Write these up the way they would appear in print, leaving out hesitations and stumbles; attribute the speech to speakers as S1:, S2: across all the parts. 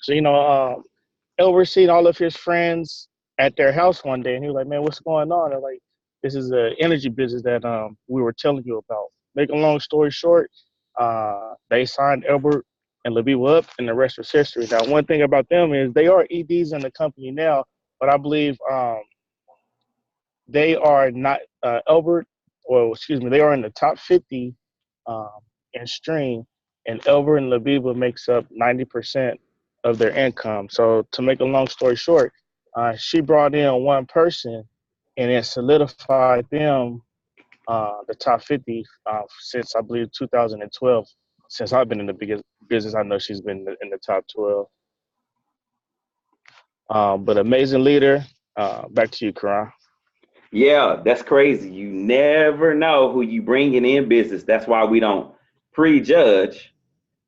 S1: So, Elbert seen all of his friends at their house one day, and he was like, "Man, what's going on?" They're like, "This is a energy business that we were telling you about." Make a long story short, they signed Elbert and Labiba up, and the rest was history. Now, one thing about them is they are EDs in the company now, but I believe they are not Elbert, or excuse me, they are in the top 50 um, in stream, and Elbert and Labiba makes up 90% of their income. So to make a long story short, she brought in one person, and it solidified them the top 50 since I believe 2012. Since I've been in the biggest business, I know she's been in the top 12. But amazing leader. Back to you, Karan.
S2: Yeah, that's crazy. You never know who you bringing in business. That's why we don't prejudge,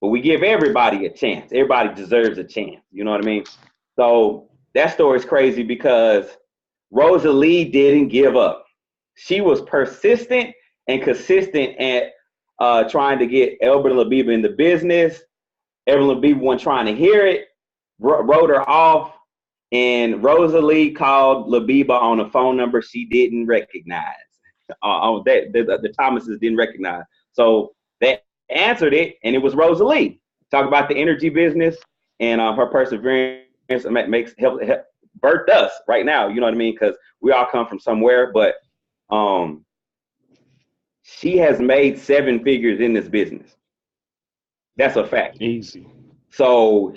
S2: but we give everybody a chance. Everybody deserves a chance. You know what I mean? So that story is crazy because Rosalie didn't give up. She was persistent and consistent at trying to get Elbert Labiba in the business. Elbert Labiba wasn't trying to hear it, wrote her off, and Rosalie called Labiba on a phone number she didn't recognize. The Thomases didn't recognize. So they answered it, and it was Rosalie. Talk about the energy business and her perseverance makes help birthed us right now. You know what I mean? Because we all come from somewhere, but um, she has made 7 figures in this business. That's a fact.
S1: Easy.
S2: So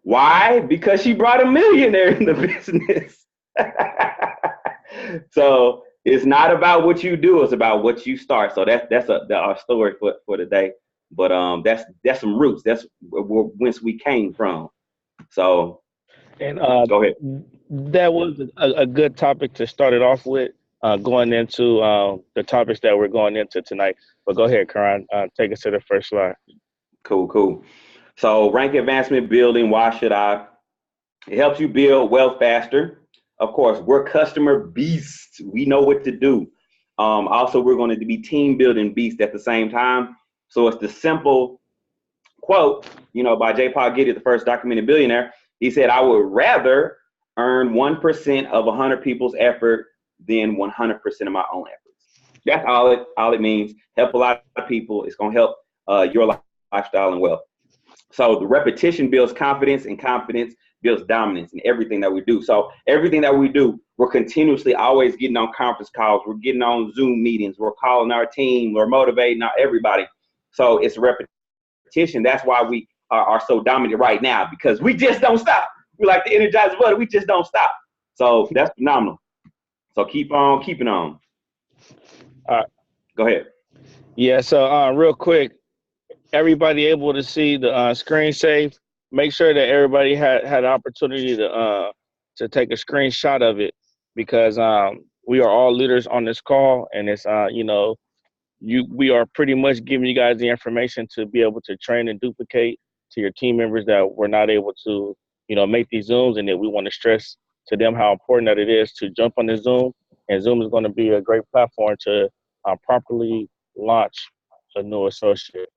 S2: why? Because she brought a millionaire in the business. So it's not about what you do; it's about what you start. So that's our story for today. But that's some roots. That's whence we came from. So
S1: And
S2: go ahead.
S1: that was a good topic to start it off with, going into the topics that we're going into tonight. But go ahead, Karan. Take us to the first slide.
S2: Cool. So rank advancement building. Why should I? It helps you build wealth faster. Of course, we're customer beasts. We know what to do. Also, we're going to be team building beasts at the same time. So it's the simple quote, by J. Paul Getty, the first documented billionaire. He said, "I would rather earn 1% of 100 people's effort than 100% of my own efforts." That's all it means. Help a lot of people. It's going to help your lifestyle and wealth. So the repetition builds confidence, and confidence builds dominance in everything that we do. So everything that we do, we're continuously always getting on conference calls. We're getting on Zoom meetings. We're calling our team. We're motivating everybody. So it's repetition. That's why we are so dominant right now, because we just don't stop. We like the Energizer Bunny. We just don't stop. So that's phenomenal. So keep on keeping on.
S1: All right.
S2: Go ahead.
S1: Yeah. So real quick, everybody able to see the screen save? Make sure that everybody had an opportunity to take a screenshot of it, because we are all leaders on this call, and it's we are pretty much giving you guys the information to be able to train and duplicate to your team members that were not able to make these Zooms, and that we want to stress to them how important that it is to jump on the Zoom. And Zoom is going to be a great platform to properly launch a new associate.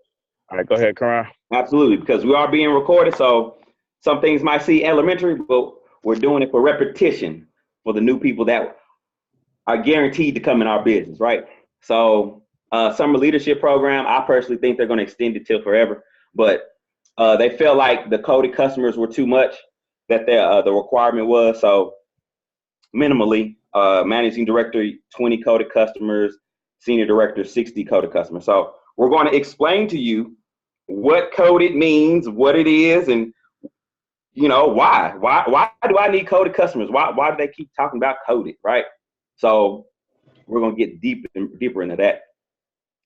S1: All right, go ahead, Karan.
S2: Absolutely, because we are being recorded, so some things might seem elementary, but we're doing it for repetition for the new people that are guaranteed to come in our business, right? So summer leadership program, I personally think they're going to extend it till forever, but they felt like the coded customers were too much, that the requirement was. So minimally, managing director, 20 coded customers, senior director, 60 coded customers. So we're going to explain to you what coded means, what it is, and why do I need coded customers? Why do they keep talking about coded, right? So we're going to get deeper into that.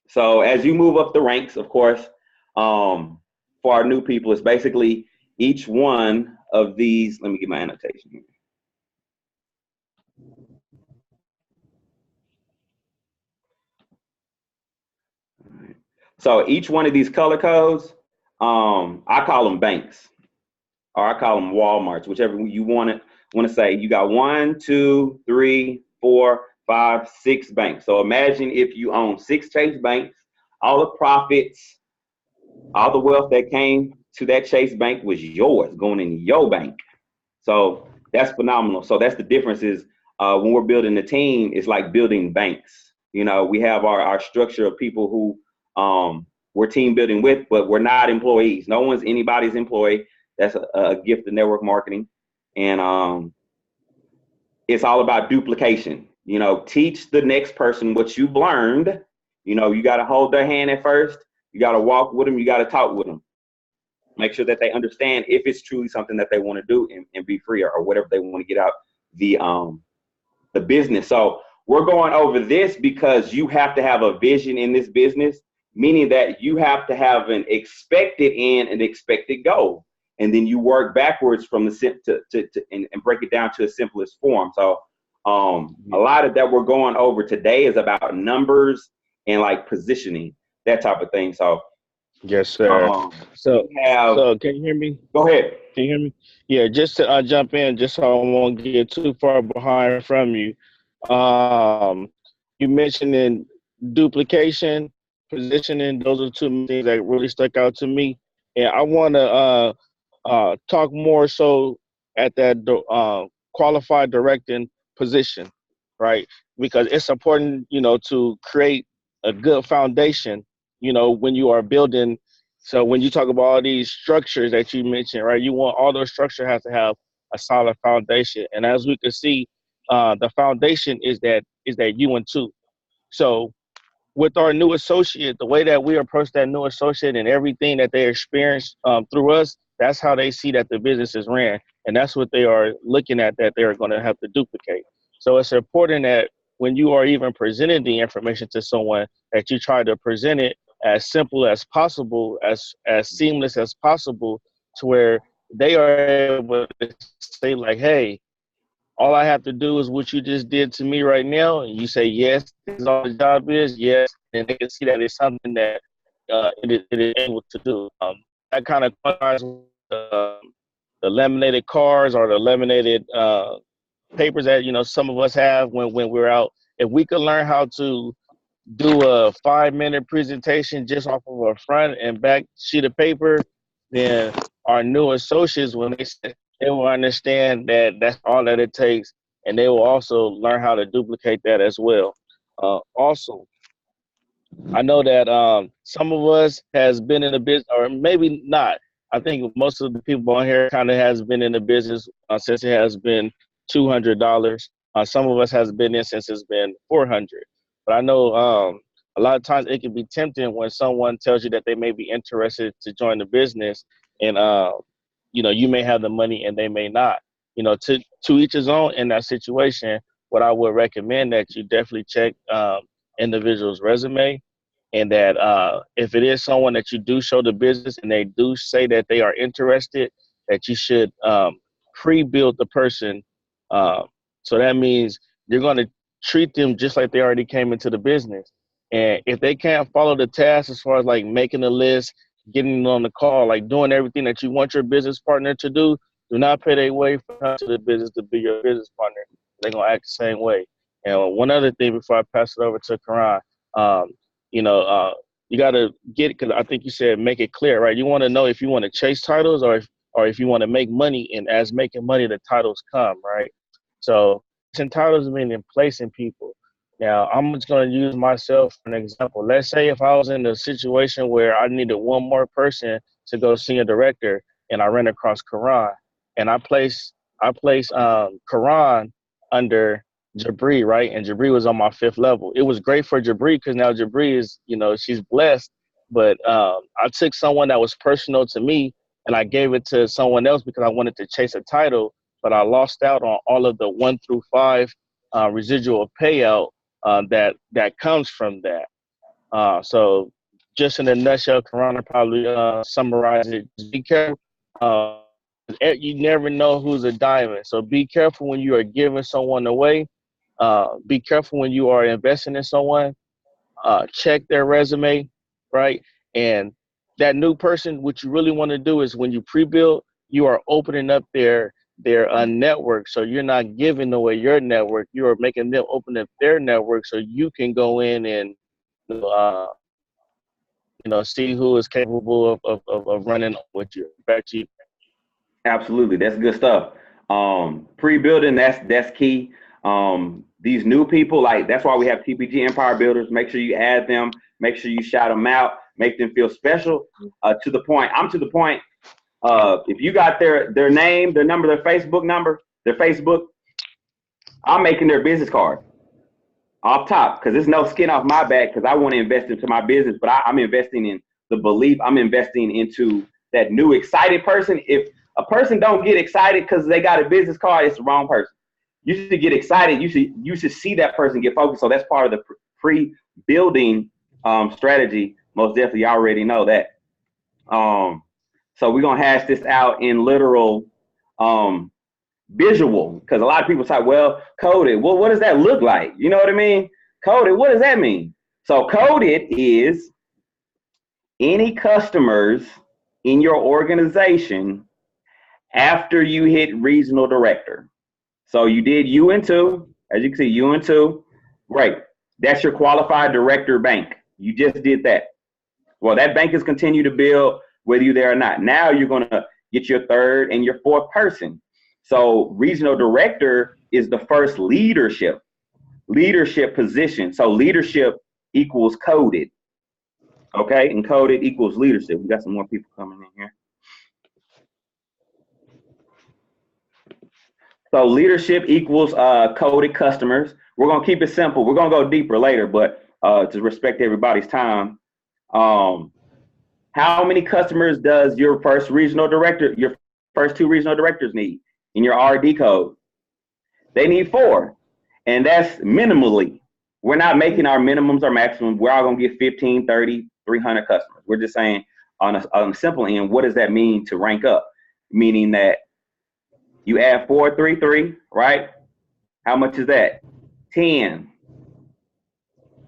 S2: So as you move up the ranks, of course, for our new people, it's basically each one of these. Let me get my annotation here. So each one of these color codes, I call them banks, or I call them Walmarts, whichever you want to say. You got 1, 2, 3, 4, 5, 6 banks. So imagine if you own 6 Chase banks, all the profits, all the wealth that came to that Chase Bank was yours, going in your bank. So that's phenomenal. So that's the difference is when we're building a team, it's like building banks. You know, we have our structure of people who we're team building with, but we're not employees. No one's anybody's employee. That's a gift of network marketing. And it's all about duplication. You know, teach the next person what you've learned. You know, you got to hold their hand at first. You got to walk with them. You got to talk with them. Make sure that they understand if it's truly something that they want to do and be free or whatever they want to get out the business. So we're going over this because you have to have a vision in this business, meaning that you have to have an expected end and expected goal. And then you work backwards from the and break it down to the simplest form. So a lot of that we're going over today is about numbers and like positioning, that type of thing. So
S1: yes, sir. So can you hear me?
S2: Go ahead.
S1: Can you hear me? Yeah, just to jump in, just so I won't get too far behind from you. You mentioned in duplication, positioning. Those are two things that really stuck out to me, and I want to talk more so at that qualified directing position, right? Because it's important, you know, to create a good foundation, you know, when you are building. So when you talk about all these structures that you mentioned, right, you want all those structures have to have a solid foundation. And as we can see, the foundation is that you and two. So with our new associate, the way that we approach that new associate and everything that they experience through us, that's how they see that the business is ran. And that's what they are looking at that they're going to have to duplicate. So it's important that when you are even presenting the information to someone, that you try to present it as simple as possible, as seamless as possible, to where they are able to say like, hey, all I have to do is what you just did to me right now. And you say, yes, this is all the job is, yes. And they can see that it's something that it is able to do. That kind of qualifies the laminated cards or the laminated papers that, you know, some of us have when we're out. If we could learn how to do a 5-minute presentation just off of a front and back sheet of paper, then our new associates, when they will understand that that's all that it takes, and they will also learn how to duplicate that as well. Also, I know that some of us has been in the business, or maybe not. I think most of the people on here kind of has been in the business since it has been $200. Some of us has been in since it's been 400. But I know a lot of times it can be tempting when someone tells you that they may be interested to join the business, and you know, you may have the money and they may not. You know, to each his own in that situation. What I would recommend that you definitely check individual's resume, and that if it is someone that you do show the business and they do say that they are interested, that you should pre-build the person. So that means you're going to treat them just like they already came into the business. And if they can't follow the task as far as like making a list, getting on the call, like doing everything that you want your business partner to do not pay their way to the business to be your business partner. They're going to act the same way. And one other thing before I pass it over to Karan, you know, you got to get, because I think you said make it clear, right? You want to know if you want to chase titles or if you want to make money, and as making money, the titles come, right? So titles meaning placing people. Now, I'm just going to use myself for an example. Let's say if I was in a situation where I needed one more person to go see a director, and I ran across Karan, and I placed Karan under Jabri, right? And Jabri was on my 5th level. It was great for Jabri because now Jabri is, you know, she's blessed. But I took someone that was personal to me and I gave it to someone else because I wanted to chase a title, but I lost out on all of the 1 through 5 residual payout that comes from that. So just in a nutshell, Karan probably summarize it. Just be careful. You never know who's a diamond. So be careful when you are giving someone away. Be careful when you are investing in someone. Check their resume, right? And that new person, what you really want to do is when you pre-build, you are opening up their network. So you're not giving away your network. You are making them open up their network so you can go in and see who is capable of running with you. Back to you.
S2: Absolutely, that's good stuff. Pre-building, that's key. These new people, like that's why we have TPG Empire Builders. Make sure you add them. Make sure you shout them out. Make them feel special. To the point. I'm to the point. If you got their name, their number, their Facebook number, their Facebook, I'm making their business card off top because there's no skin off my back because I want to invest into my business, but I'm investing in the belief. I'm investing into that new excited person. If a person don't get excited because they got a business card, it's the wrong person. You should get excited. You should see that person get focused. So that's part of the pre-building strategy. Most definitely, you already know that. So we're gonna hash this out in literal visual because a lot of people say, well, coded. Well, what does that look like? You know what I mean? Coded, what does that mean? So coded is any customers in your organization after you hit regional director. So you did UN2, as you can see, UN2, great. That's your qualified director bank. You just did that. Well, that bank is continue to build whether you're there or not. Now you're gonna get your third and your fourth person. So regional director is the first leadership position. So leadership equals coded. Okay, and coded equals leadership. We got some more people coming in here. So leadership equals coded customers. We're gonna keep it simple. We're gonna go deeper later, but to respect everybody's time. How many customers does your first two regional directors need in your RD code? They need 4, and that's minimally. We're not making our minimums or maximums. We're all gonna get 15, 30, 300 customers. We're just saying on a simple end, what does that mean to rank up? Meaning that you add 433, right? How much is that? 10.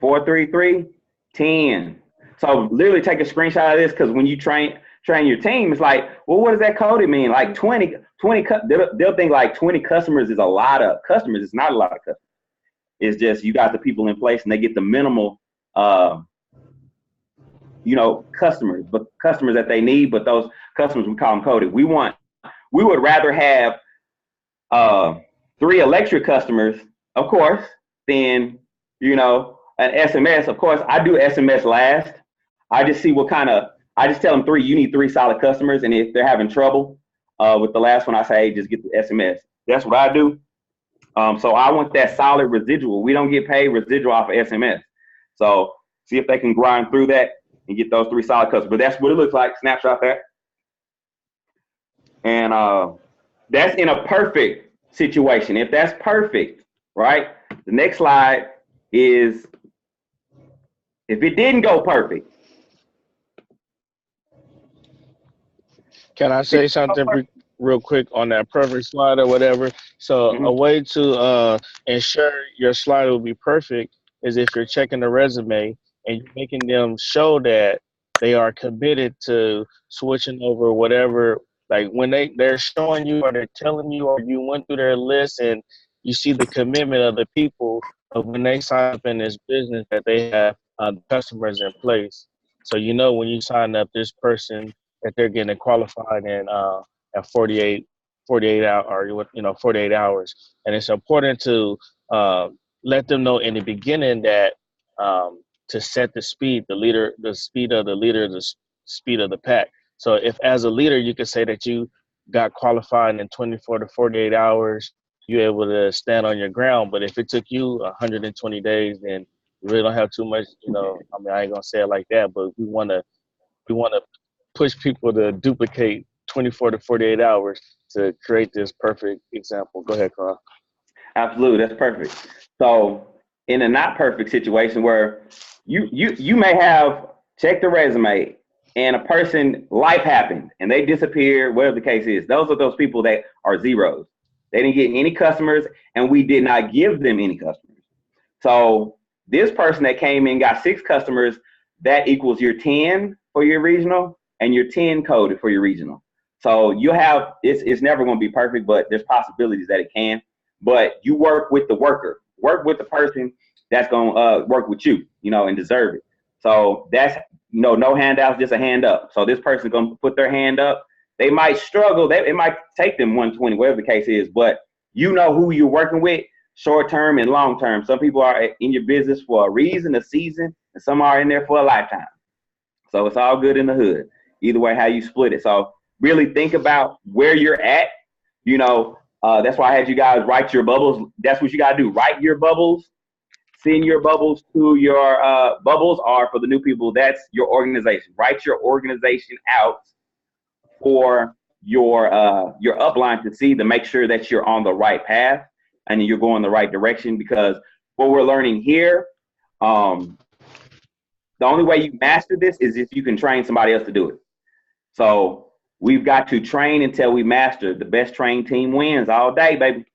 S2: 433, 10. So literally take a screenshot of this because when you train your team, it's like, well, what does that coded mean? Like 20, they'll think like 20 customers is a lot of customers. It's not a lot of customers. It's just you got the people in place and they get the minimal, customers that they need. But those customers, we call them coded. We would rather have 3 electric customers, of course, than an SMS. Of course, I do SMS last. I just see I just tell them 3, you need 3 solid customers. And if they're having trouble with the last one, I say, hey, just get the SMS. That's what I do. So I want that solid residual. We don't get paid residual off of SMS. So see if they can grind through that and get those 3 solid customers. But that's what it looks like, snapshot there. And that's in a perfect situation. If that's perfect, right? The next slide is if it didn't go perfect.
S1: Can I say something real quick on that perfect slide or whatever? So a way to ensure your slide will be perfect is if you're checking the resume and you're making them show that they are committed to switching over whatever, like when they're showing you or they're telling you or you went through their list and you see the commitment of the people of when they sign up in this business that they have customers in place. So when you sign up this person that they're getting qualified in at 48 hours. And it's important to let them know in the beginning that to set the speed of the leader, the speed of the pack. So if as a leader, you could say that you got qualified in 24 to 48 hours, you're able to stand on your ground. But if it took you 120 days, then you really don't have too much, I ain't gonna say it like that, but we want to push people to duplicate 24 to 48 hours to create this perfect example. Go ahead, Carl.
S2: Absolutely, that's perfect. So in a not perfect situation where you may have checked the resume and a person, life happened and they disappeared, whatever the case is, those are those people that are zeros. They didn't get any customers and we did not give them any customers. So this person that came in got 6 customers, that equals your 10 for your regional and your 10 coded for your regional. So you have, it's never going to be perfect, but there's possibilities that it can. But you work with the worker, work with the person that's going to work with you, and deserve it. So that's, no handouts, just a hand up. So this person's going to put their hand up. They might struggle. It might take them 120, whatever the case is, but you know who you're working with, short term and long term. Some people are in your business for a reason, a season, and some are in there for a lifetime. So it's all good in the hood. Either way, how you split it. So really think about where you're at. That's why I had you guys write your bubbles. That's what you got to do. Write your bubbles. Send your bubbles to your bubbles are for the new people. That's your organization. Write your organization out for your upline to see, to make sure that you're on the right path and you're going the right direction. Because what we're learning here, the only way you master this is if you can train somebody else to do it. So we've got to train until we master. The best trained team wins all day, baby.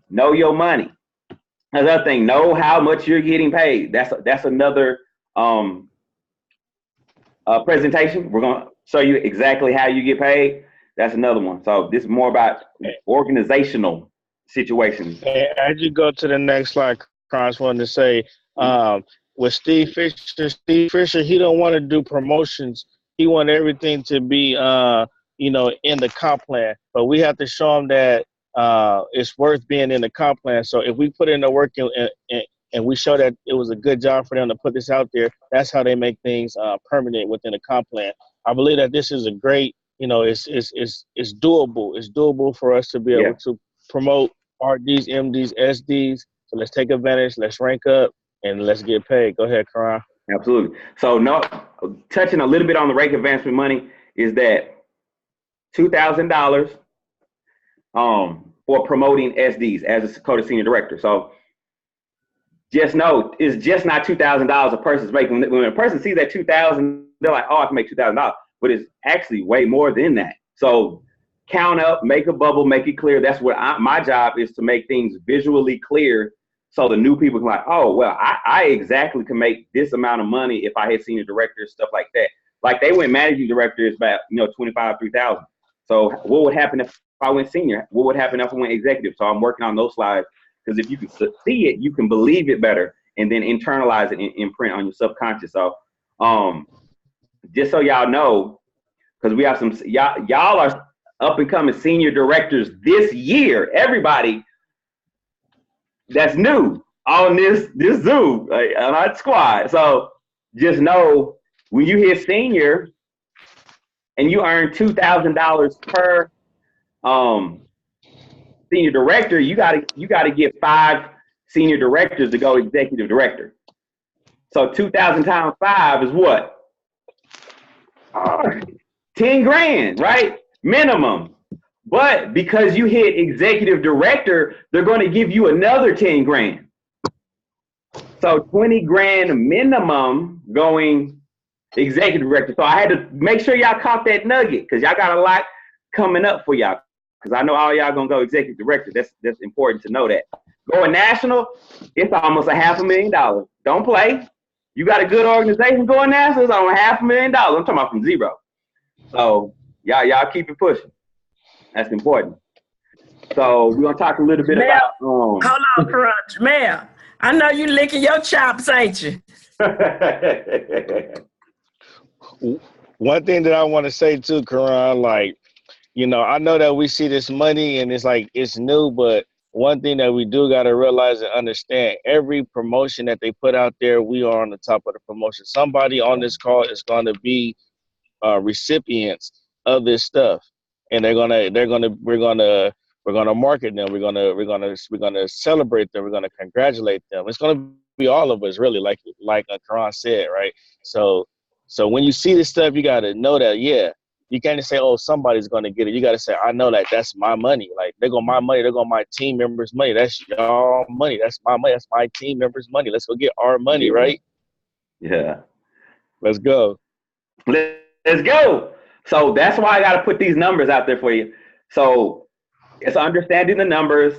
S2: Know your money. Another thing, know how much you're getting paid. That's another presentation. We're going to show you exactly how you get paid. That's another one. So this is more about organizational situations.
S1: As you go to the next slide, I just wanted to say, with Steve Fisher, he don't want to do promotions. He want everything to be, in the comp plan. But we have to show him that it's worth being in the comp plan. So if we put in the work and we show that it was a good job for them to put this out there, that's how they make things permanent within the comp plan. I believe that this is a great, it's doable. It's doable for us to be able to promote RDs, MDs, SDs. So let's take advantage. Let's rank up and let's get paid. Go ahead, Karan.
S2: Absolutely. So touching a little bit on the rank advancement money is that $2,000 for promoting SDs as a Dakota Senior Director. So just know it's just not $2,000 a person's making. When a person sees that $2,000, they're like, oh, I can make $2,000. But it's actually way more than that. So count up, make a bubble, make it clear. That's what my job is, to make things visually clear so the new people can like, oh, well, I exactly can make this amount of money if I hit senior directors, stuff like that. Like they went managing directors about, 25, 3,000. So what would happen if I went senior? What would happen if I went executive? So I'm working on those slides, because if you can see it, you can believe it better and then internalize it and imprint on your subconscious. So just so y'all know, because we have y'all are up and coming senior directors this year. Everybody that's new on this Zoom, on our squad. So just know, when you hit senior and you earn $2,000 per senior director, you gotta get 5 senior directors to go executive director. So 2,000 times 5 is what? 10 grand, right? Minimum. But because you hit executive director, they're going to give you another 10 grand. So 20 grand minimum going executive director. So I had to make sure y'all caught that nugget, because y'all got a lot coming up for y'all. Because I know all y'all gonna go executive director. That's important to know that. Going national, it's almost $500,000. Don't play. You got a good organization going national, it's almost $500,000. I'm talking about from zero. So y'all keep it pushing. That's important. So we're gonna talk a little bit about.
S3: Hold on, Crunch, Mel. I know you licking your chops, ain't you?
S1: One thing that I want to say too, Karan, I know that we see this money and it's like it's new, but one thing that we do got to realize and understand, every promotion that they put out there, we are on the top of the promotion. Somebody on this call is going to be recipients of this stuff, and we're gonna market them. We're gonna celebrate them. We're gonna congratulate them. It's gonna be all of us, really, like Karan said, right? So when you see this stuff, you gotta know that, you can't just say, oh, somebody's gonna get it. You gotta say, I know that that's my money. Like they're going my money. They're going my team members' money. That's y'all money. That's my money. That's my team members' money. Let's go get our money, right?
S2: Yeah.
S1: Let's go.
S2: Let's go. So that's why I got to put these numbers out there for you. So it's understanding the numbers,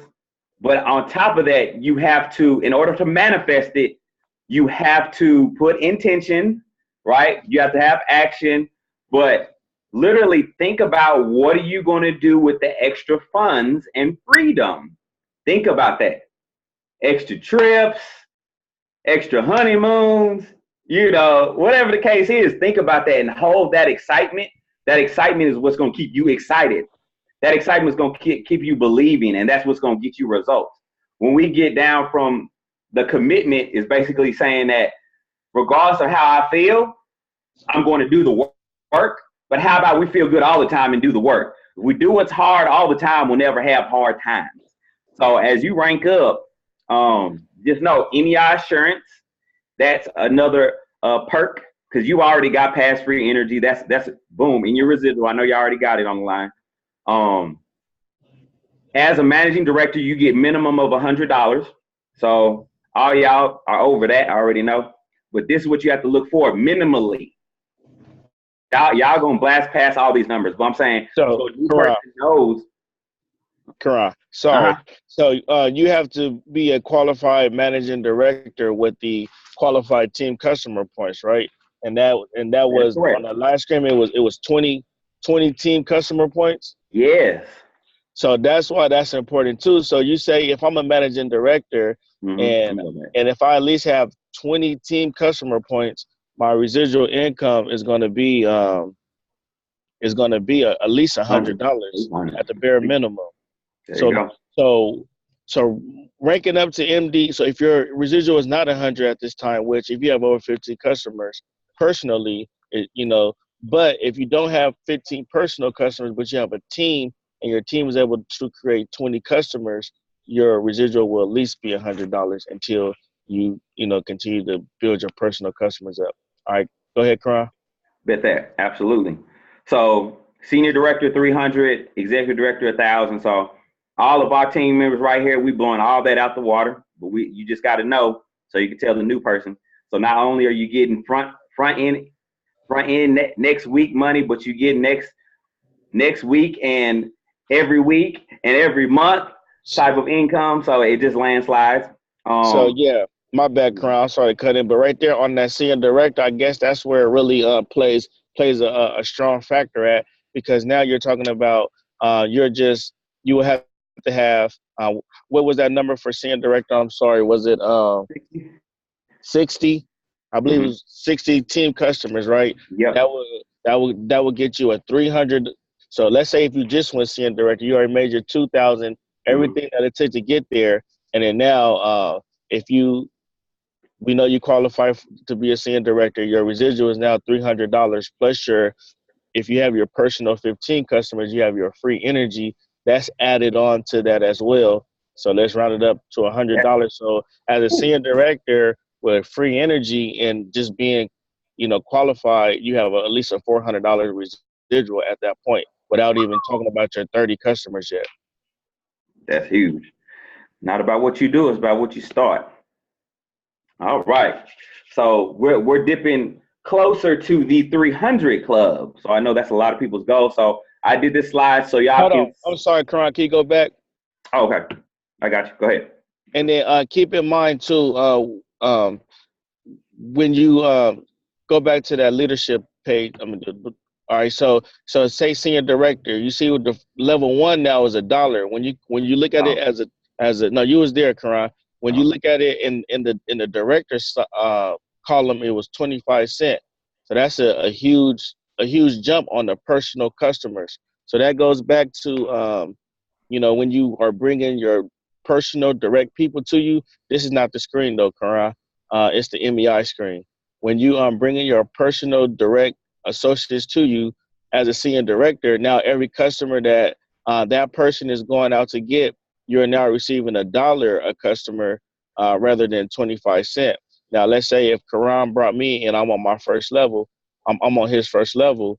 S2: but on top of that, you have to, in order to manifest it, you have to put intention, right? You have to have action, but literally think about, what are you going to do with the extra funds and freedom? Think about that. Extra trips, extra honeymoons, You know, whatever the case is, think about that and hold that excitement. That excitement is what's going to keep you excited. That excitement is going to keep you believing, and that's what's going to get you results. When we get down from the commitment is basically saying that regardless of how I feel, I'm going to do the work. But how about we feel good all the time and do the work? If we do what's hard all the time, we'll never have hard times. So as you rank up, just know MEI assurance, that's another perk because you already got past free energy. That's boom in your residual. I know you already got it on the line. As a managing director, you get minimum of $100. So all y'all are over that. I already know. But this is what you have to look for minimally. Y'all gonna blast past all these numbers. But I'm saying, so you person knows.
S1: Correct. Sorry. So you have to be a qualified managing director with the qualified team customer points, right? And that was correct. On the live stream. It was 20 team customer points.
S2: Yes.
S1: So that's why that's important too. So you say if I'm a managing director and if I at least have 20 team customer points, my residual income is going to be at least $100 at the bare minimum. So ranking up to MD. So if your residual is not 100 at this time, which if you have over 15 customers personally, but if you don't have 15 personal customers, but you have a team and your team is able to create 20 customers, your residual will at least be $100 until you continue to build your personal customers up. All right, go ahead, Karan.
S2: Bet that, absolutely. So senior director 300, executive director 1,000. So all of our team members right here, we blowing all that out the water, but you just got to know so you can tell the new person. So not only are you getting front end next week money, but you get next week and every week and every month type of income. So it just landslides.
S1: So yeah, my bad, Karan. I'm sorry to cut in, but right there on that senior director, I guess that's where it really plays a strong factor at, because now you're talking about you will have to have what was that number for senior director? I'm sorry, was it 60? I believe it was 60 team customers, right?
S2: Yeah.
S1: That would get you a 300. So let's say if you just went senior director, you already made your 2,000, everything that it takes to get there, and then now we know you qualify to be a senior director, your residual is now $300 plus if you have your personal 15 customers, you have your free energy. That's added on to that as well. So let's round it up to $100. So as a senior director with free energy and just being, qualified, you have at least a $400 residual at that point without even talking about your 30 customers yet.
S2: That's huge. Not about what you do, it's about what you start. All right. So we're dipping closer to the 300 club. So I know that's a lot of people's goal. So I did this slide so y'all can.
S1: I'm sorry, Karan. Can you go back?
S2: Oh, okay. I got you. Go ahead.
S1: And then keep in mind too, when you go back to that leadership page. All right. So say senior director. You see, with the level 1 now is $1. When you look at it as a no, you was there, Karan. When you look at it in the director's column, it was 25 cents. So that's a huge jump on the personal customers. So that goes back to when you are bringing your personal direct people to you. This is not the screen though, Karan. It's the MEI screen. When you bringing your personal direct associates to you as a senior director, now every customer that that person is going out to get, you're now receiving $1 a customer rather than 25 cents. Now, let's say if Karan brought me and I'm on my first level, I'm on his first level.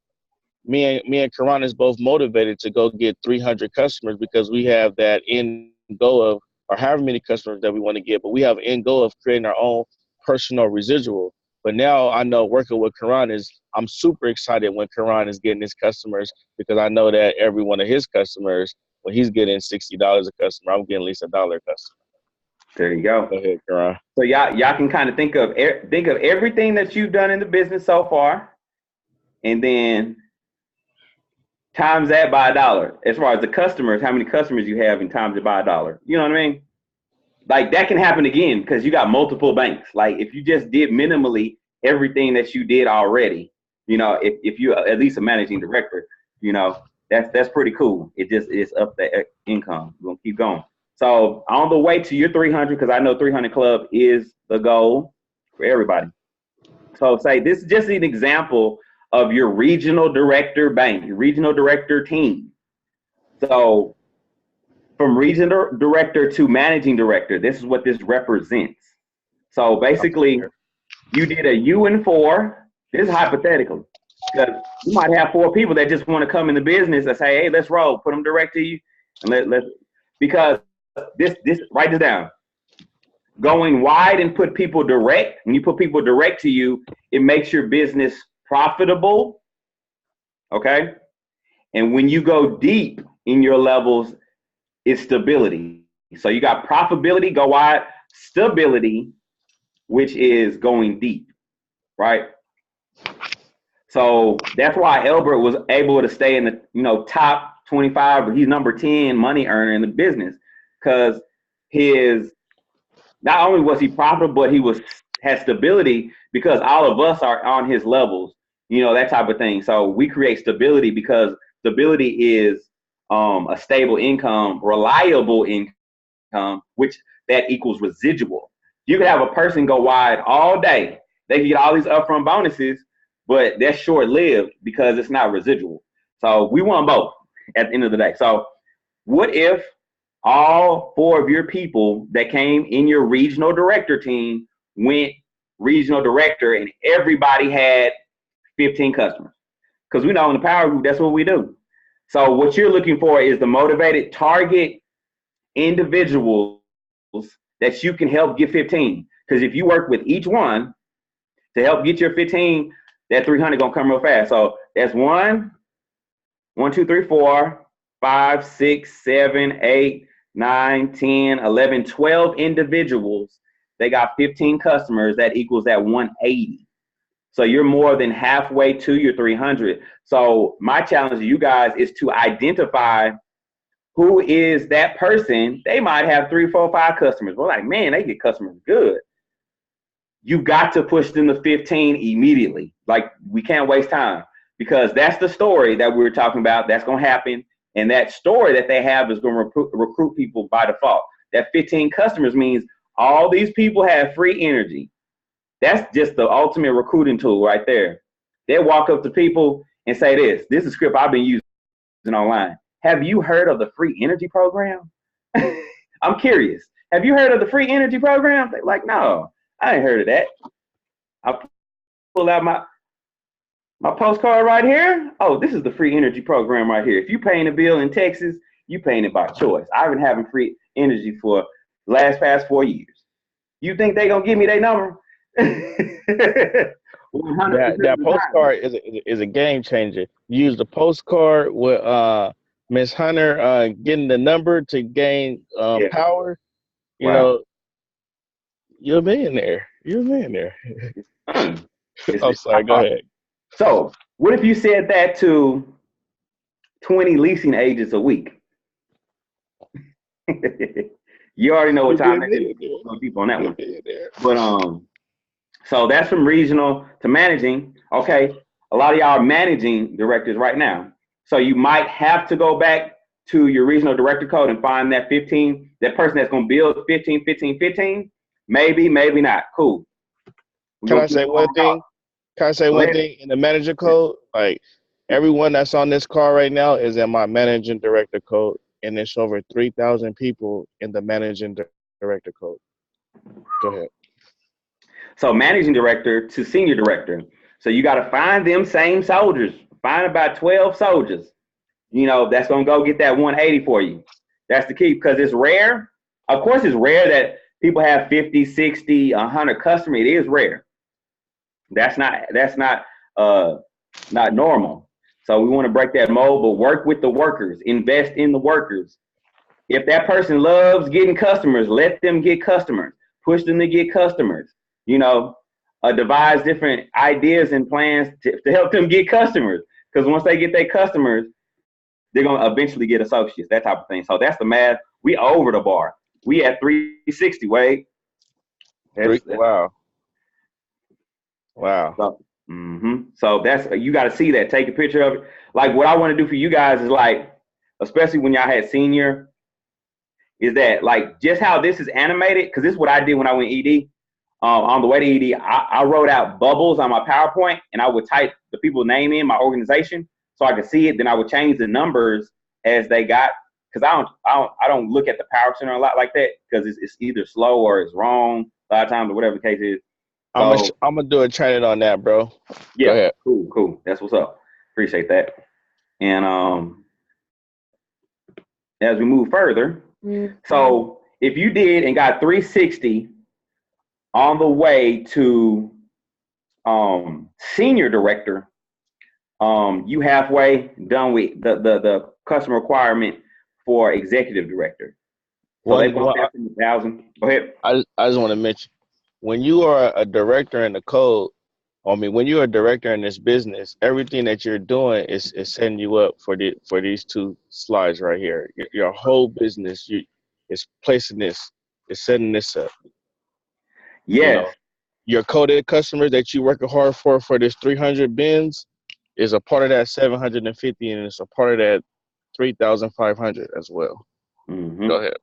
S1: Me and Karan is both motivated to go get 300 customers because we have that end goal of, or however many customers that we want to get, but we have an end goal of creating our own personal residual. But now I know working with Karan I'm super excited when Karan is getting his customers, because I know that every one of his customers, when he's getting $60 a customer, I'm getting at least $1 a customer.
S2: There you go.
S1: Go ahead, Karan.
S2: So y'all can kind of think of everything that you've done in the business so far, and then times that by $1. As far as the customers, how many customers you have, and times it by $1. You know what I mean? Like that can happen again because you got multiple banks. Like if you just did minimally everything that you did already. You know, if you're at least a managing director, you know, that's pretty cool. It's up the income. We're gonna keep going. So on the way to your 300, because I know 300 Club is the goal for everybody. So say this is just an example of your regional director bank, your regional director team. So from regional director to managing director, this is what this represents. So basically, you did a UN4. This is hypothetical, because you might have 4 people that just want to come in the business and say, "Hey, let's roll." Put them direct to you, and let's because this write this down. Going wide and put people direct. When you put people direct to you, it makes your business profitable. Okay, and when you go deep in your levels, it's stability. So you got profitability, go wide, stability, which is going deep, right? So that's why Elbert was able to stay in the top 25, but he's number 10 money earner in the business, because not only was he profitable, but he had stability, because all of us are on his levels, that type of thing. So we create stability, because stability is a stable income, reliable income, which that equals residual. You could have a person go wide all day. They can get all these upfront bonuses, but that's short-lived because it's not residual. So we want both at the end of the day. So what if all 4 of your people that came in your regional director team went regional director, and everybody had 15 customers? Because we know in the Power Group, that's what we do. So what you're looking for is the motivated target individuals that you can help get 15. Because if you work with each one to help get your 15, that 300 gonna come real fast. So that's 1, 2, 3, 4, 5, 6, 7, 8, 9, 10, 11, 12 individuals. They got 15 customers. That equals that 180. So you're more than halfway to your 300. So my challenge to you guys is to identify who is that person. They might have 3, 4, 5 customers. We're like, man, they get customers good. You got to push them to 15 immediately. Like, we can't waste time, because that's the story that we were talking about. That's going to happen. And that story that they have is going to recruit people by default. That 15 customers means all these people have free energy. That's just the ultimate recruiting tool right there. They walk up to people and say this is a script I've been using online. Have you heard of the free energy program? I'm curious. Have you heard of the free energy program? They're like, no, I ain't heard of that. I pull out my postcard right here. Oh, this is the free energy program right here. If you're paying a bill in Texas, you're paying it by choice. I've been having free energy for the past 4 years. You think they gonna give me their number?
S1: That postcard is a game changer. You use the postcard with Miss Hunter getting the number to gain power. You know, you're a millionaire. You're a millionaire. I'm sorry, go ahead.
S2: So what if you said that to 20 leasing agents a week? You already know what time that is. Go deep on that one. But so that's from regional to managing. Okay, a lot of y'all are managing directors right now. So you might have to go back to your regional director code and find that 15, that person that's going to build 15, 15, 15. Maybe, maybe not. Cool.
S1: Can I say one thing? In the manager code? Like, everyone that's on this call right now is in my managing director code, and it's over 3,000 people in the managing director code. Go ahead.
S2: So managing director to senior director. So you got to find them same soldiers. Find about 12 soldiers, that's going to go get that 180 for you. That's the key, because it's rare. Of course, it's rare that people have 50, 60, 100 customers. It is rare. That's not normal. So we want to break that mold, but work with the workers, invest in the workers. If that person loves getting customers, let them get customers, push them to get customers, devise different ideas and plans to help them get customers. Because once they get their customers, they're going to eventually get associates, that type of thing. So that's the math. We over the bar. We at 360, Wade.
S1: Wow. Wow.
S2: So, so that's, you got to see that. Take a picture of it. Like what I want to do for you guys is like, especially when y'all had senior, is that like just how this is animated? Because this is what I did when I went ED. On the way to ED, I wrote out bubbles on my PowerPoint, and I would type the people's name in my organization so I could see it. Then I would change the numbers as they got, because I don't look at the Power Center a lot like that, because it's either slow or it's wrong a lot of times, or whatever the case is. So,
S1: I'm gonna do a training on that, bro.
S2: yeah,
S1: Go ahead.
S2: cool. That's what's up. Appreciate that. And as we move further, so if you did and got 360 on the way to senior director, you halfway done with the customer requirement for executive director. So they bumped that from 1,000. Go ahead.
S1: I just want to mention, when you are a director in the code, when you're a director in this business, everything that you're doing is setting you up for these two slides right here. Your whole business is placing this, is setting this up.
S2: Yes.
S1: You know, your coded customers that you working hard for this 300 bins is a part of that 750, and it's a part of that 3,500 as well. Go ahead.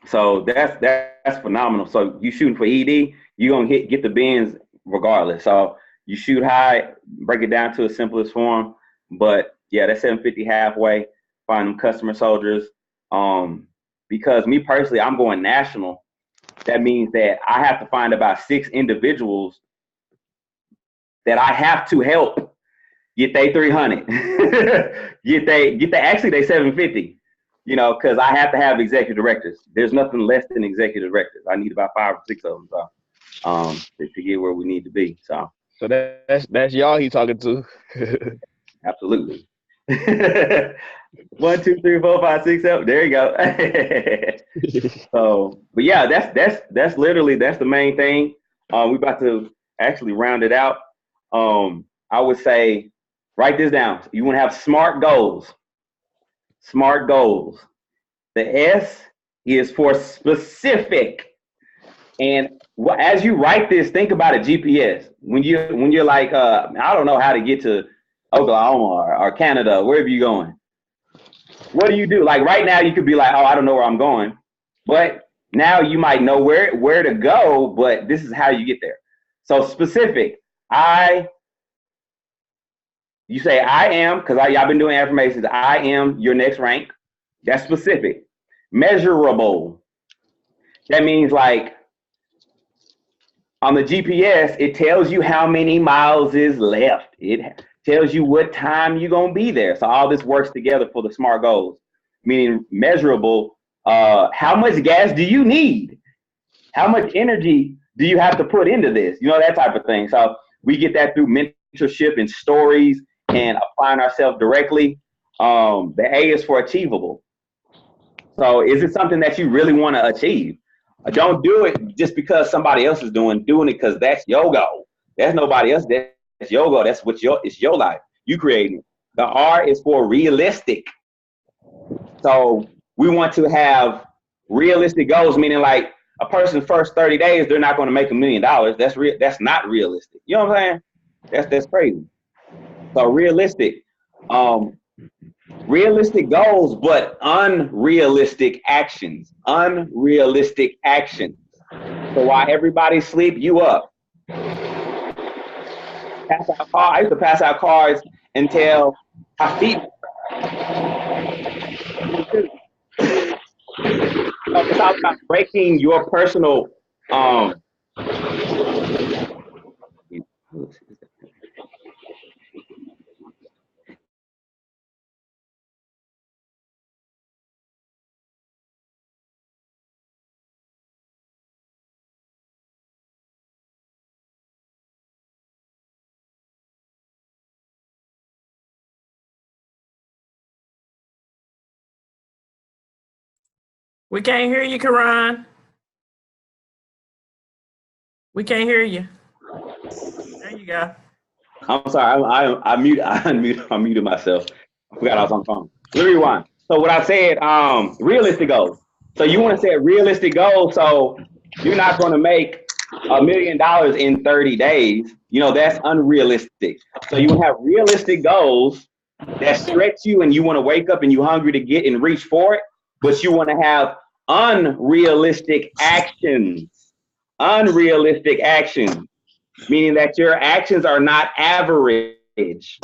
S2: So that's phenomenal. So you shooting for ED, you're gonna get the bins regardless. So you shoot high, break it down to the simplest form. But yeah, that's 750 halfway. Find them customer soldiers. Because me personally, I'm going national. That means that I have to find about 6 individuals that I have to help get they 300. Actually they 750. You know, because I have to have executive directors. There's nothing less than executive directors. I need about 5 or 6 of them, so to get where we need to be. So
S1: that's y'all he talking to.
S2: Absolutely. 1, 2, 3, 4, 5, 6, 7. There you go. So, but yeah, that's literally the main thing. We about to actually round it out. I would say write this down. You want to have SMART goals. SMART goals. The S is for specific. And as you write this, think about a GPS. When you're like, I don't know how to get to Oklahoma or Canada, wherever you're going. What do you do? Like right now, you could be like, oh, I don't know where I'm going. But now you might know where to go, but this is how you get there. So specific. You say I am, because y'all been doing affirmations. I am your next rank. That's specific. Measurable. That means like on the GPS, it tells you how many miles is left. It tells you what time you're going to be there. So all this works together for the SMART goals. Meaning measurable. How much gas do you need? How much energy do you have to put into this? You know, that type of thing. So we get that through mentorship and stories and applying ourselves directly. The A is for achievable. So is it something that you really want to achieve? Don't do it just because somebody else is doing it because that's your goal. That's nobody else. That's your goal. That's it's your life. You creating it. The R is for realistic. So we want to have realistic goals, meaning like a person's first 30 days, they're not going to make $1 million. That's not realistic. You know what I'm saying? That's crazy. So realistic. Realistic goals, but unrealistic actions. Unrealistic actions. So while everybody sleep, you up. I used to pass out cards until I feet. It's all about breaking your personal
S3: We can't hear you, Karan. We can't hear you. There you go.
S2: I'm sorry, I unmuted myself. I forgot I was on the phone. Let me rewind. So what I said, realistic goals. So you want to set realistic goals, so you're not going to make $1 million in 30 days, that's unrealistic. So you have realistic goals that stretch you and you want to wake up and you're hungry to get and reach for it, but you want to have unrealistic actions. Unrealistic actions, meaning that your actions are not average.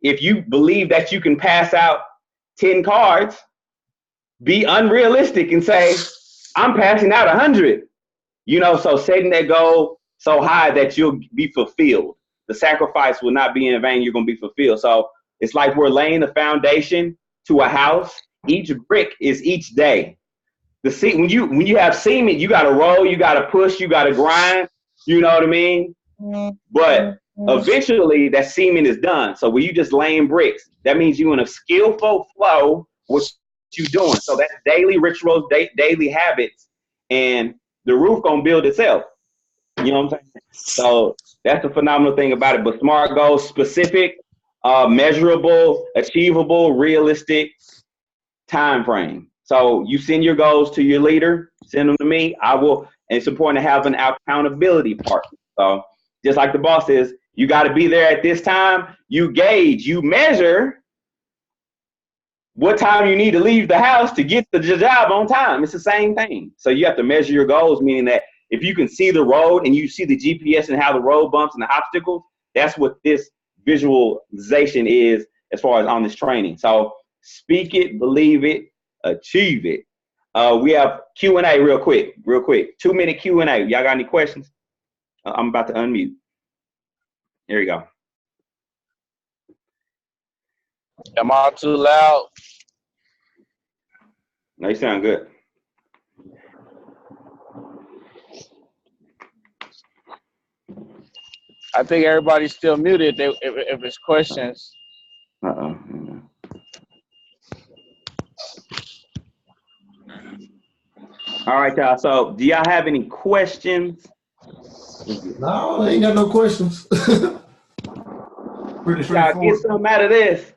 S2: If you believe that you can pass out 10 cards, be unrealistic and say, I'm passing out 100. So setting that goal so high that you'll be fulfilled. The sacrifice will not be in vain. You're going to be fulfilled. So it's like we're laying the foundation to a house. Each brick is each day. When you have semen, you got to roll, you got to push, you got to grind. You know what I mean? But eventually that semen is done. So when you just laying bricks, that means you're in a skillful flow with you're doing. So that's daily rituals, daily habits, and the roof gonna build itself. You know what I'm saying? So that's the phenomenal thing about it. But SMART goals, specific, measurable, achievable, realistic time frame. So you send your goals to your leader, send them to me. I will, and it's important to have an accountability partner. So just like the boss says, you got to be there at this time. You gauge, you measure what time you need to leave the house to get the job on time. It's the same thing. So you have to measure your goals, meaning that if you can see the road and you see the GPS and how the road bumps and the obstacles, that's what this visualization is as far as on this training. So speak it, believe it, achieve it. We have Q&A real quick. 2-minute Q&A. Y'all got any questions? I'm about to unmute. There you go.
S1: Am I too loud?
S2: No, you sound good.
S1: I think everybody's still muted if it's questions.
S2: Uh-oh. All right, y'all. So do y'all have any questions?
S4: No, I ain't got no questions. Pretty
S2: Y'all
S4: straightforward.
S2: get something out of this.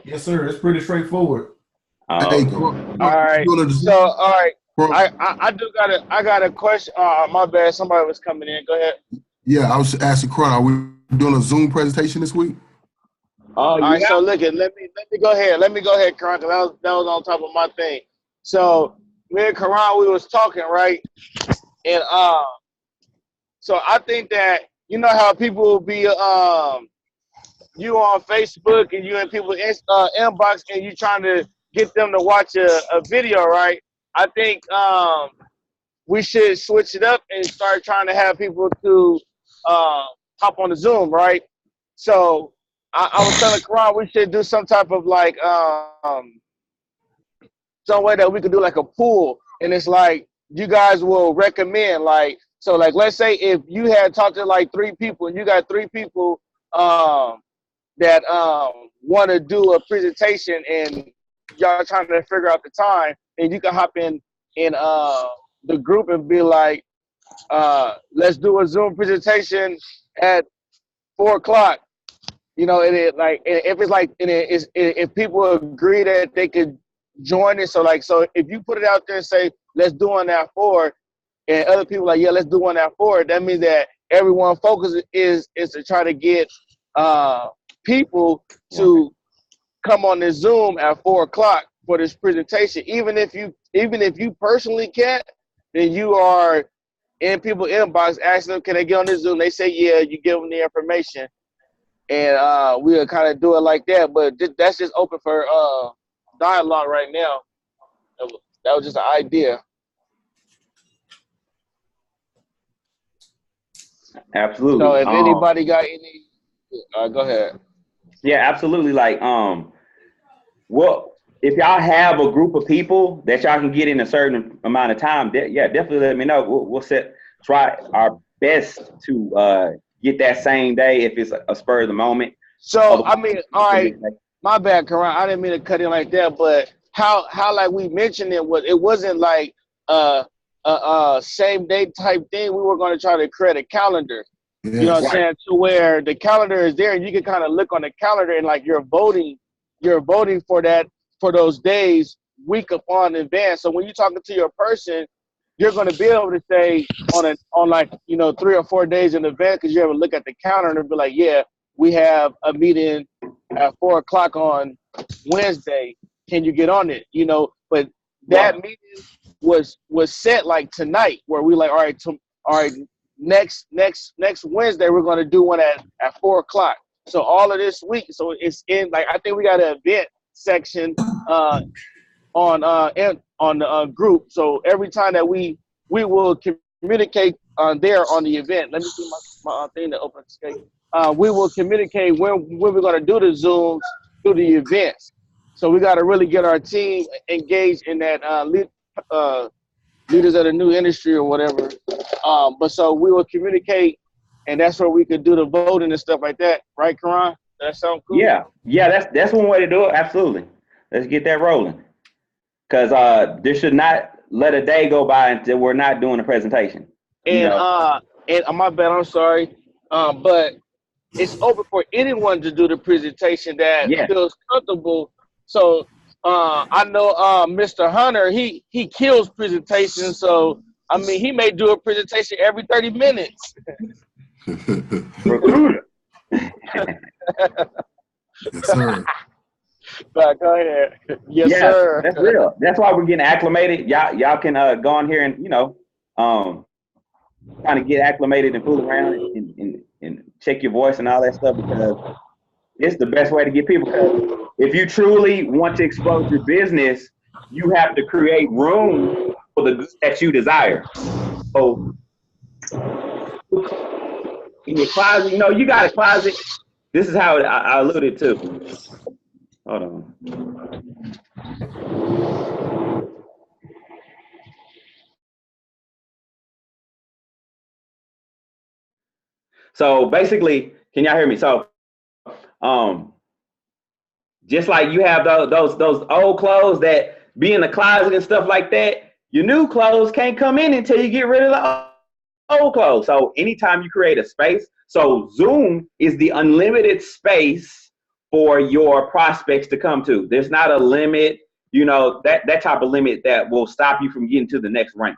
S4: Yes, sir. It's pretty straightforward.
S5: Hey,
S1: All right. So, all right. I got a question. My bad. Somebody was coming in. Go ahead.
S5: Yeah, I was asking Cron, are we doing a Zoom presentation this week?
S1: All right. So look at let me go ahead. Let me go ahead, Karan, because that was on top of my thing. So me and Karan, we was talking, right? And so I think that you know how people will be you on Facebook and you in people's inbox and you trying to get them to watch a video, right? I think we should switch it up and start trying to have people to hop on the Zoom, right? So I was telling Karan we should do some type of like some way that we could do like a pool, and it's like you guys will recommend like, so like let's say if you had talked to like 3 people and you got 3 people that want to do a presentation and y'all trying to figure out the time, and you can hop in the group and be like, let's do a Zoom presentation at 4 o'clock. You know, and it like, if it's like, and if people agree that they could join it, so if you put it out there and say, let's do one at 4, and other people like, yeah, let's do one at 4, that means that everyone focus is to try to get people to come on this Zoom at 4 o'clock for this presentation. Even if you personally can't, then you are in people's inbox asking them, can they get on this Zoom? They say, yeah, you give them the information. And we'll kind of do it like that. But that's just open for dialogue right now. That was just an idea.
S2: Absolutely.
S1: So if anybody got any, go ahead.
S2: Yeah, absolutely. Like, well, if y'all have a group of people that y'all can get in a certain amount of time, definitely let me know. We'll try our best to get that same day if it's a spur of the moment.
S1: So I mean, all right, my bad, Karan. I didn't mean to cut in like that, but how like we mentioned it wasn't like same day type thing. We were going to try to create a calendar. Yes. You know what I'm saying? To where the calendar is there and you can kind of look on the calendar and like you're voting for those days week upon advance. So when you're talking to your person, you're going to be able to say on like, 3 or 4 days in advance, because you ever look at the counter and be like, yeah, we have a meeting at 4 o'clock on Wednesday. Can you get on it? But that meeting was set like tonight, where we like, all right, next Wednesday we're going to do one at 4 o'clock. So all of this week, so it's in like, I think we got an event section on the group. So every time that we will communicate there on the event. Let me see my thing to open escape. We will communicate when we're going to do the Zooms, do the events. So we got to really get our team engaged in that leaders of the new industry or whatever. But so we will communicate, and that's where we could do the voting and stuff like that. Right, Karan? That sound cool?
S2: Yeah, that's one way to do it. Absolutely. Let's get that rolling. Because this should not let a day go by until we're not doing a presentation.
S1: And my bad, I'm sorry. But it's open for anyone to do the presentation that feels comfortable. So I know Mr. Hunter, he kills presentations. So I mean, he may do a presentation every 30 minutes.
S2: Recruiter.
S5: Yes, sir.
S1: But go ahead. Yes, sir.
S2: That's real. That's why we're getting acclimated. Y'all can go on here and kind of get acclimated and fool around and check your voice and all that stuff, because it's the best way to get people. Because if you truly want to expose your business, you have to create room for the goods that you desire. So in your closet, you got a closet. This is how I alluded to. Hold on. So basically, can y'all hear me? So, just like you have those old clothes that be in the closet and stuff like that, your new clothes can't come in until you get rid of the old clothes. So anytime you create a space, so Zoom is the unlimited space for your prospects to come to. There's not a limit, that type of limit that will stop you from getting to the next rank.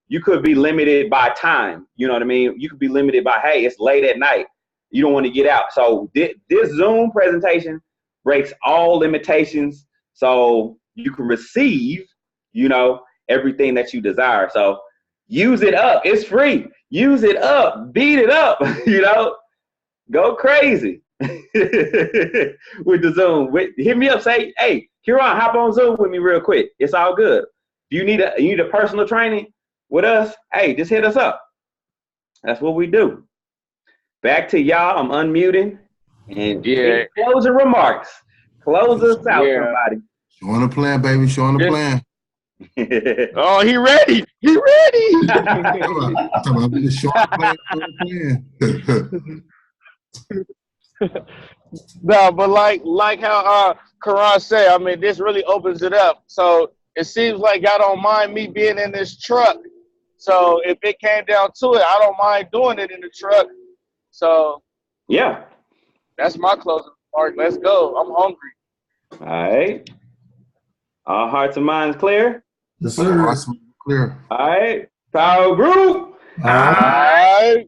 S2: You could be limited by time. You know what I mean? You could be limited by, hey, it's late at night. You don't want to get out. So this Zoom presentation breaks all limitations, so you can receive, everything that you desire. So use it up. It's free. Use it up. Beat it up. Go crazy with the Zoom. Hit me up. Say, hey, Kiran, hop on Zoom with me real quick. It's all good. If you need a personal training with us, hey, just hit us up. That's what we do. Back to y'all. I'm unmuting. And closing remarks. Close us out, somebody.
S5: Showing the plan, baby. Showing the plan.
S1: Oh, he ready. He ready. No, but like how Karan said, I mean, this really opens it up. So it seems like y'all don't mind me being in this truck. So if it came down to it, I don't mind doing it in the truck. So
S2: yeah,
S1: that's my closing remark. Let's go. I'm hungry.
S2: All right. All hearts and minds clear?
S4: Yes, sir.
S5: Awesome. Clear.
S2: All right. Power group.
S1: All right.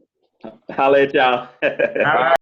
S2: Holla at y'all.
S1: All right.